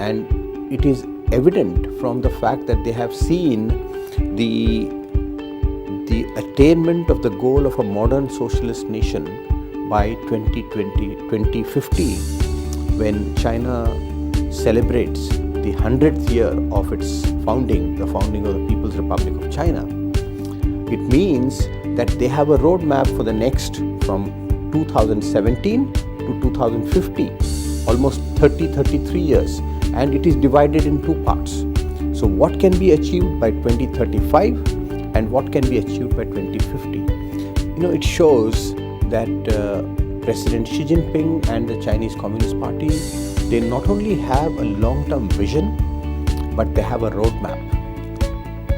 And it is evident from the fact that they have seen the attainment of the goal of a modern socialist nation by 2050, when China celebrates the 100th year of its founding, the founding of the People's Republic of China. It means that they have a roadmap for the next, from 2017 to 2050, almost 33 years, and it is divided in two parts. So what can be achieved by 2035 and what can be achieved by 2050? It shows that President Xi Jinping and the Chinese Communist Party, they not only have a long-term vision, but they have a roadmap,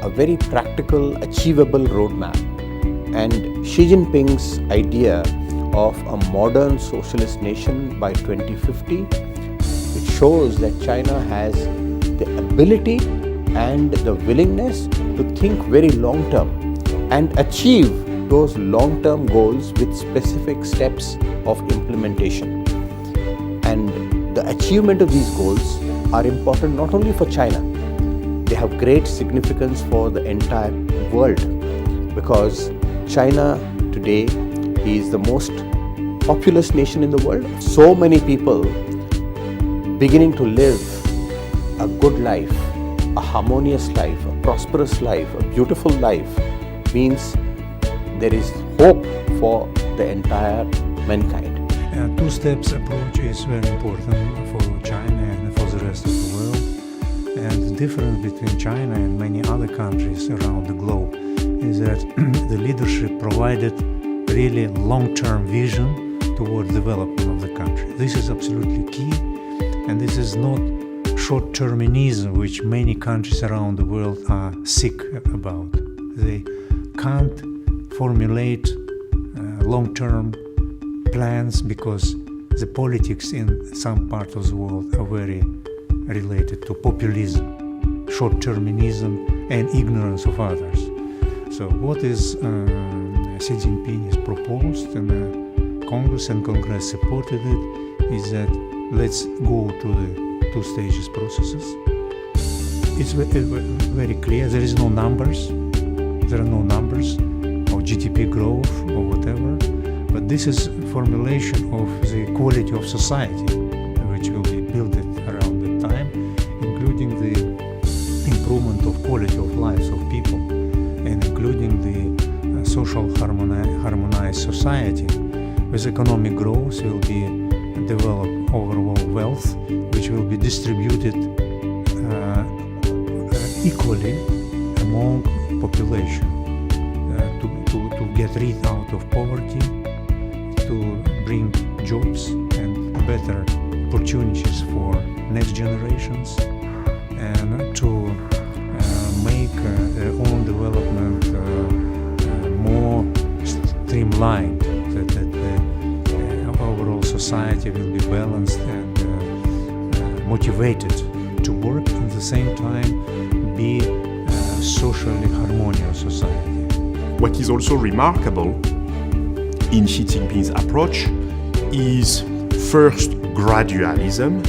a very practical, achievable roadmap. And Xi Jinping's idea of a modern socialist nation by 2050, it shows that China has the ability and the willingness to think very long-term and achieve those long-term goals with specific steps of implementation. And the achievement of these goals are important not only for China, they have great significance for the entire world, because China today is the most populous nation in the world. So many people beginning to live a good life, a harmonious life, a prosperous life, a beautiful life, means there is hope for the entire mankind. Two-steps approach is very important for China and for the rest of the world. And the difference between China and many other countries around the globe is that the leadership provided really long-term vision toward development of the country. This is absolutely key, and this is not short-termism, which many countries around the world are sick about. They can't formulate long-term plans because the politics in some part of the world are very related to populism, short-termism, and ignorance of others. So what is Xi Jinping has proposed, and Congress supported it, is that let's go to the two stages processes. It's very clear. There is no numbers. There are no numbers or GDP growth or whatever. But this is formulation of the quality of society, which will be built around that time, including the improvement of quality of lives of people, and including the social harmonized society. With economic growth will be developed overall wealth, which will be distributed equally among population, to get rid out of poverty, to bring jobs and better opportunities for next generations, and to make their own development more streamlined, that the overall society will be balanced and motivated to work, at the same time be a socially harmonious society. What is also remarkable in Xi Jinping's approach is first gradualism.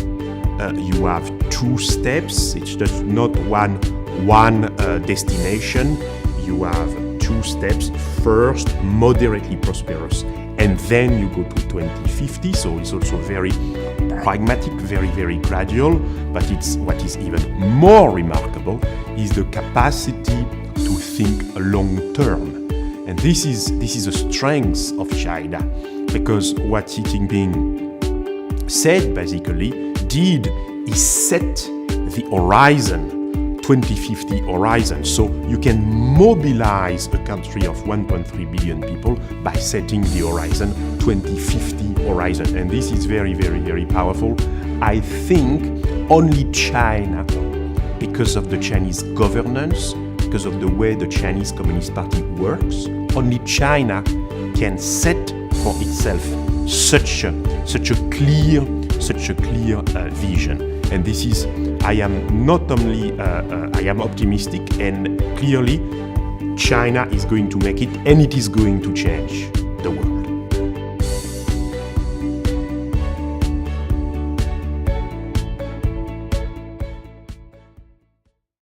You have two steps. It's just not one destination. You have two steps. First, moderately prosperous, and then you go to 2050. So it's also very pragmatic, very, very gradual. But what is even more remarkable is the capacity to think long term. And this is a strength of China, because what Xi Jinping said basically is set the horizon, 2050 horizon. So you can mobilize a country of 1.3 billion people by setting the horizon, 2050 horizon. And this is very, very, very powerful. I think only China, because of the Chinese governance, because of the way the Chinese Communist Party works, only China can set for itself such a clear vision. And this is, I am optimistic, and clearly China is going to make it, and it is going to change.